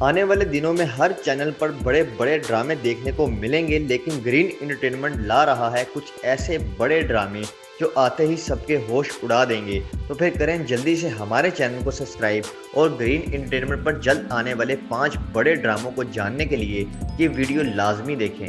आने वाले दिनों में हर चैनल पर बड़े बड़े ड्रामे देखने को मिलेंगे, लेकिन ग्रीन एंटरटेनमेंट ला रहा है कुछ ऐसे बड़े ड्रामे जो आते ही सबके होश उड़ा देंगे। तो फिर करें जल्दी से हमारे चैनल को सब्सक्राइब और ग्रीन एंटरटेनमेंट पर जल्द आने वाले 5 बड़े ड्रामों को जानने के लिए ये वीडियो लाजमी देखें।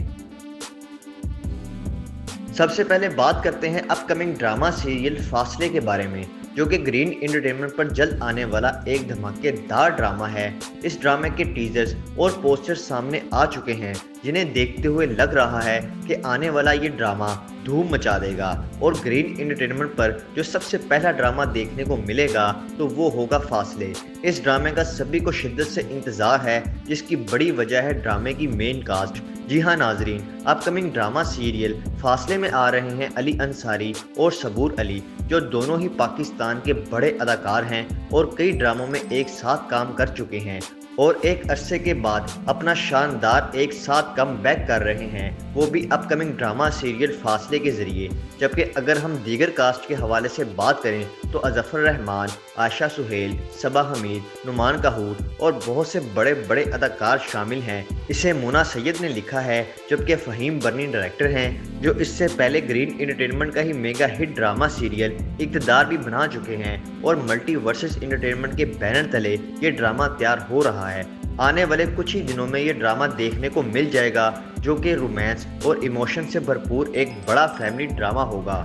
सबसे पहले बात करते हैं अपकमिंग ड्रामा सीरियल फासले के बारे में, जो कि ग्रीन एंटरटेनमेंट पर जल्द आने वाला एक धमाकेदार ड्रामा है। इस ड्रामे के टीजर्स और पोस्टर्स सामने आ चुके हैं, जिन्हें देखते हुए लग रहा है कि आने वाला ये ड्रामा धूम मचा देगा। और ग्रीन एंटरटेनमेंट पर जो सबसे पहला ड्रामा देखने को मिलेगा तो वो होगा फासले। इस ड्रामे का सभी को शिद्दत से इंतज़ार है, जिसकी बड़ी वजह है ड्रामे की मेन कास्ट। जी हाँ नाजरीन, अपकमिंग ड्रामा सीरियल फासले में आ रहे हैं अली अंसारी और सबूर अली, जो दोनों ही पाकिस्तान के बड़े अदाकार हैं और कई ड्रामों में एक साथ काम कर चुके हैं और एक अरसे के बाद अपना शानदार एक साथ कम बैक कर रहे हैं, वो भी अपकमिंग ड्रामा सीरियल फासले के ज़रिए। जबकि अगर हम दीगर कास्ट के हवाले से बात करें तो अज़फ़र रहमान, आयशा सुहेल, सबा हमीद, नुमान कपूर और बहुत से बड़े बड़े अदाकार शामिल हैं। इसे मोना सैयद ने लिखा है, जबकि फ़हीम बर्नी डायरेक्टर हैं, जो इससे पहले ग्रीन एंटरटेनमेंट का ही मेगा हिट ड्रामा सीरियल इक़्तिदार भी बना चुके हैं और मल्टीवर्सेस एंटरटेनमेंट के बैनर तले ये ड्रामा तैयार हो रहा है। आने वाले कुछ ही दिनों में ये ड्रामा देखने को मिल जाएगा, जो कि रोमांस और इमोशन से भरपूर एक बड़ा फैमिली ड्रामा होगा।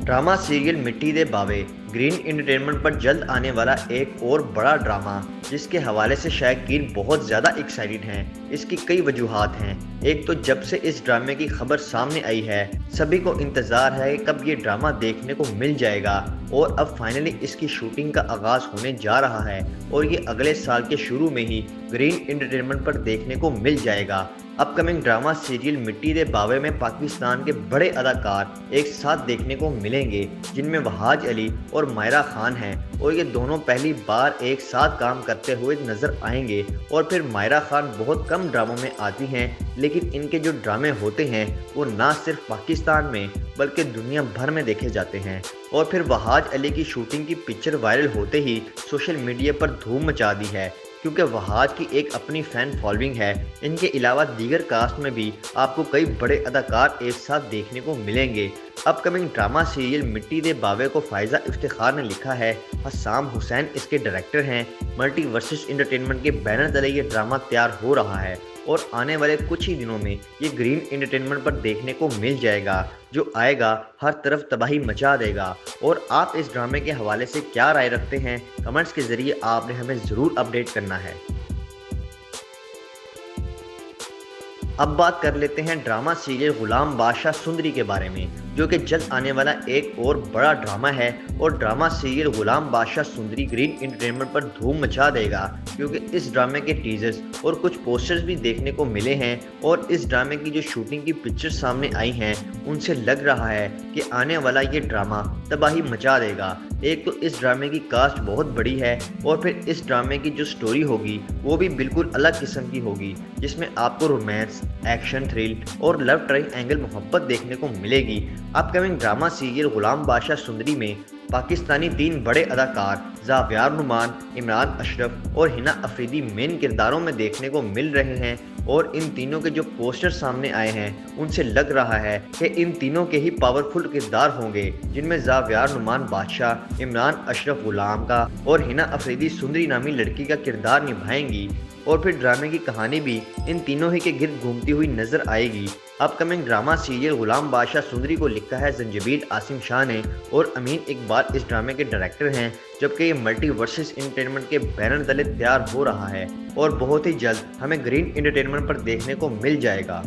ड्रामा सीरियल मिट्टी दे बावे ग्रीन एंटरटेनमेंट पर जल्द आने वाला एक और बड़ा ड्रामा, जिसके हवाले से शायकीन बहुत ज़्यादा एक्साइटेड हैं। इसकी कई वजूहात हैं। एक तो जब से इस ड्रामे की खबर सामने आई है, सभी को इंतज़ार है कि कब ये ड्रामा देखने को मिल जाएगा और अब फाइनली इसकी शूटिंग का आगाज़ होने जा रहा है और ये अगले साल के शुरू में ही ग्रीन एंटरटेनमेंट पर देखने को मिल जाएगा। अपकमिंग ड्रामा सीरियल मिट्टी दे बावे में पाकिस्तान के बड़े अदाकार एक साथ देखने को मिलेंगे, जिनमें वहाज अली और मायरा खान हैं और ये दोनों पहली बार एक साथ काम करते हुए नजर आएंगे। और फिर मायरा खान बहुत कम ड्रामों में आती हैं, लेकिन इनके जो ड्रामे होते हैं वो ना सिर्फ पाकिस्तान में बल्कि दुनिया भर में देखे जाते हैं। और फिर वहाज अली की शूटिंग की पिक्चर वायरल होते ही सोशल मीडिया पर धूम मचा दी है, क्योंकि वहाज की एक अपनी फ़ैन फॉलोइंग है। इनके अलावा दीगर कास्ट में भी आपको कई बड़े अदाकार एक साथ देखने को मिलेंगे। अपकमिंग ड्रामा सीरियल मिट्टी दे बावे को फ़ायज़ा इफ्तिखार ने लिखा है, हसाम हुसैन इसके डायरेक्टर हैं। मल्टीवर्सेस एंटरटेनमेंट के बैनर तले ये ड्रामा तैयार हो रहा है और आने वाले कुछ ही दिनों में ये ग्रीन एंटरटेनमेंट पर देखने को मिल जाएगा, जो आएगा हर तरफ तबाही मचा देगा। और आप इस ड्रामे के हवाले से क्या राय रखते हैं, कमेंट्स के ज़रिए आपने हमें ज़रूर अपडेट करना है। अब बात कर लेते हैं ड्रामा सीरियल गुलाम बादशाह सुंदरी के बारे में, जो कि जल्द आने वाला एक और बड़ा ड्रामा है। और ड्रामा सीरियल गुलाम बादशाह सुंदरी ग्रीन एंटरटेनमेंट पर धूम मचा देगा, क्योंकि इस ड्रामे के टीजर्स और कुछ पोस्टर्स भी देखने को मिले हैं और इस ड्रामे की जो शूटिंग की पिक्चर्स सामने आई हैं, उनसे लग रहा है कि आने वाला ये ड्रामा तबाही मचा देगा। एक तो इस ड्रामे की कास्ट बहुत बड़ी है और फिर इस ड्रामे की जो स्टोरी होगी वो भी बिल्कुल अलग किस्म की होगी, जिसमें आपको रोमांस, एक्शन, थ्रिल और लव ट्रायंगल मोहब्बत देखने को मिलेगी। अपकमिंग ड्रामा सीरियल गुलाम बादशाह सुंदरी में पाकिस्तानी 3 बड़े अदाकार ज़ावियार नुमान, इमरान अशरफ और हिना अफरीदी मेन किरदारों में देखने को मिल रहे हैं। और इन तीनों के जो पोस्टर सामने आए हैं, उनसे लग रहा है कि इन तीनों के ही पावरफुल किरदार होंगे, जिनमें ज़ावियार नुमान बादशाह, इमरान अशरफ गुलाम का और हिना अफरीदी सुंदरी नामी लड़की का किरदार निभाएंगी। और फिर ड्रामे की कहानी भी इन तीनों ही के गिर्द घूमती हुई नजर आएगी। अपकमिंग ड्रामा सीरियल गुलाम बादशाह सुंदरी को लिखा है जंजीबील आसिम शाह ने और अमीन इकबाल इस ड्रामे के डायरेक्टर हैं, जबकि ये मल्टीवर्सेस एंटरटेनमेंट के बैनर तले तैयार हो रहा है और बहुत ही जल्द हमें ग्रीन एंटरटेनमेंट पर देखने को मिल जाएगा।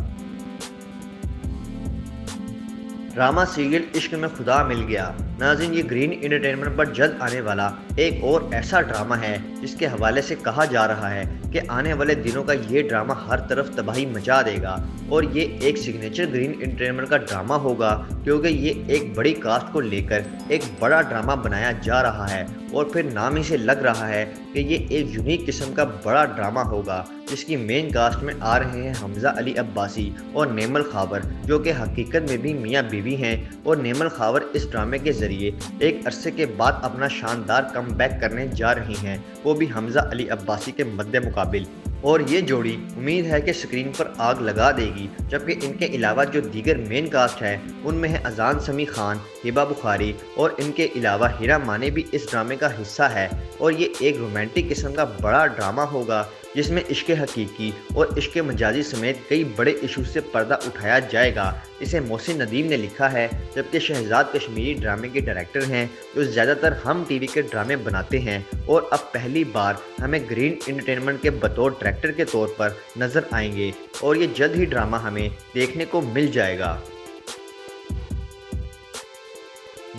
ड्रामा सीरियल इश्क में खुदा मिल गया नाज़रीन, ये ग्रीन एंटरटेनमेंट पर जल्द आने वाला एक और ऐसा ड्रामा है जिसके हवाले से कहा जा रहा है कि आने वाले दिनों का ये ड्रामा हर तरफ तबाही मचा देगा। और ये एक सिग्नेचर ग्रीन एंटरटेनमेंट का ड्रामा होगा, क्योंकि ये एक बड़ी कास्ट को लेकर एक बड़ा ड्रामा बनाया जा रहा है। और फिर नाम ही से लग रहा है कि ये एक यूनिक किस्म का बड़ा ड्रामा होगा, जिसकी मेन कास्ट में आ रहे हैं हमजा अली अब्बासी और नेमल खावर, जो कि हकीकत में भी मियाँ बीवी हैं। और नेमल खावर इस ड्रामे के जरिए एक अरसे के बाद अपना शानदार कमबैक करने जा रही हैं, वो भी हमजा अली अब्बासी के मद्दे मुकाबिल। और ये जोड़ी उम्मीद है कि स्क्रीन पर आग लगा देगी। जबकि इनके अलावा जो दीगर मेन कास्ट है उनमें है अजान समी खान, हिबा बुखारी और इनके अलावा हिरा माने भी इस ड्रामे का हिस्सा है। और ये एक रोमांटिक किस्म का बड़ा ड्रामा होगा जिसमें इश्क हकीकी और इश्क मजाजी समेत कई बड़े इशू से पर्दा उठाया जाएगा। इसे मोहसिन नदीम ने लिखा है, जबकि शहजाद कश्मीरी ड्रामे के डायरेक्टर हैं जो ज़्यादातर हम टीवी के ड्रामे बनाते हैं और अब पहली बार हमें ग्रीन एंटरटेनमेंट के बतौर डायरेक्टर के तौर पर नज़र आएंगे और ये जल्द ही ड्रामा हमें देखने को मिल जाएगा।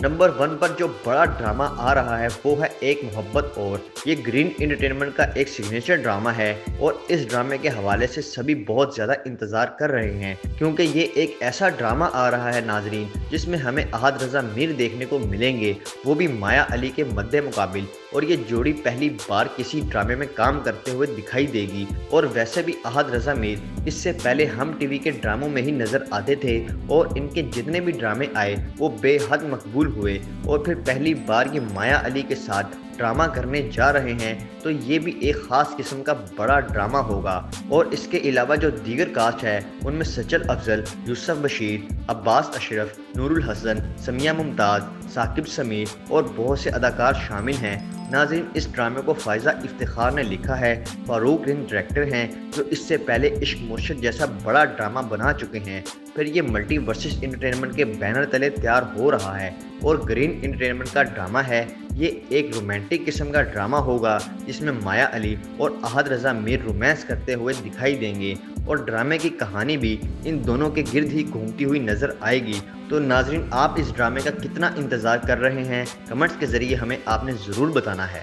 नंबर 1 पर जो बड़ा ड्रामा आ रहा है वो है एक मोहब्बत और। ये ग्रीन एंटरटेनमेंट का एक सिग्नेचर ड्रामा है और इस ड्रामे के हवाले से सभी बहुत ज़्यादा इंतज़ार कर रहे हैं क्योंकि ये एक ऐसा ड्रामा आ रहा है नाजरीन जिसमें हमें अहद रज़ा मीर देखने को मिलेंगे, वो भी माया अली के मद्दे मुकाबिल। और ये जोड़ी पहली बार किसी ड्रामे में काम करते हुए दिखाई देगी। और वैसे भी अहद रज़ा मीर इससे पहले हम टीवी के ड्रामों में ही नज़र आते थे और इनके जितने भी ड्रामे आए वो बेहद मकबूल हुए। और फिर पहली बार ये माया अली के साथ ड्रामा करने जा रहे हैं तो ये भी एक ख़ास किस्म का बड़ा ड्रामा होगा। और इसके अलावा जो दीगर कास्ट है उनमें सचल अफजल, यूसुफ बशीर, अब्बास अशरफ, नूरुल हसन, समिया मुमताज़, साकिब समीर और बहुत से अदाकार शामिल हैं। नाज़रीन, इस ड्रामे को फ़ायज़ा इफ्तिखार ने लिखा है। फ़ारूक रिंद डायरेक्टर हैं जो इससे पहले इश्क मुर्शिद जैसा बड़ा ड्रामा बना चुके हैं। फिर ये मल्टीवर्सिस एंटरटेनमेंट के बैनर तले तैयार हो रहा है और ग्रीन एंटरटेनमेंट का ड्रामा है। ये एक रोमांटिक किस्म का ड्रामा होगा जिसमें माया अली और अहद रज़ा मीर रोमांस करते हुए दिखाई देंगे और ड्रामे की कहानी भी इन दोनों के गिर्द ही घूमती हुई नज़र आएगी। तो नाजरीन, आप इस ड्रामे का कितना इंतज़ार कर रहे हैं कमेंट्स के ज़रिए हमें आपने ज़रूर बताना है।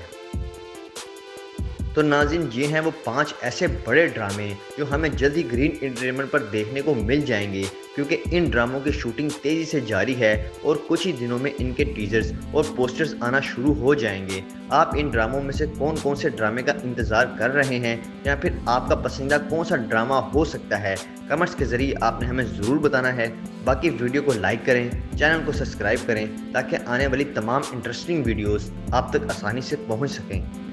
तो नाज़रीन, ये हैं वो 5 ऐसे बड़े ड्रामे जो हमें जल्द ही ग्रीन एंटरटेनमेंट पर देखने को मिल जाएंगे क्योंकि इन ड्रामों की शूटिंग तेज़ी से जारी है और कुछ ही दिनों में इनके टीजर्स और पोस्टर्स आना शुरू हो जाएंगे। आप इन ड्रामों में से कौन कौन से ड्रामे का इंतज़ार कर रहे हैं या फिर आपका पसंदीदा कौन सा ड्रामा हो सकता है, कमेंट्स के ज़रिए आपने हमें ज़रूर बताना है। बाकी वीडियो को लाइक करें, चैनल को सब्सक्राइब करें ताकि आने वाली तमाम इंटरेस्टिंग वीडियोज़ आप तक आसानी से पहुँच सकें।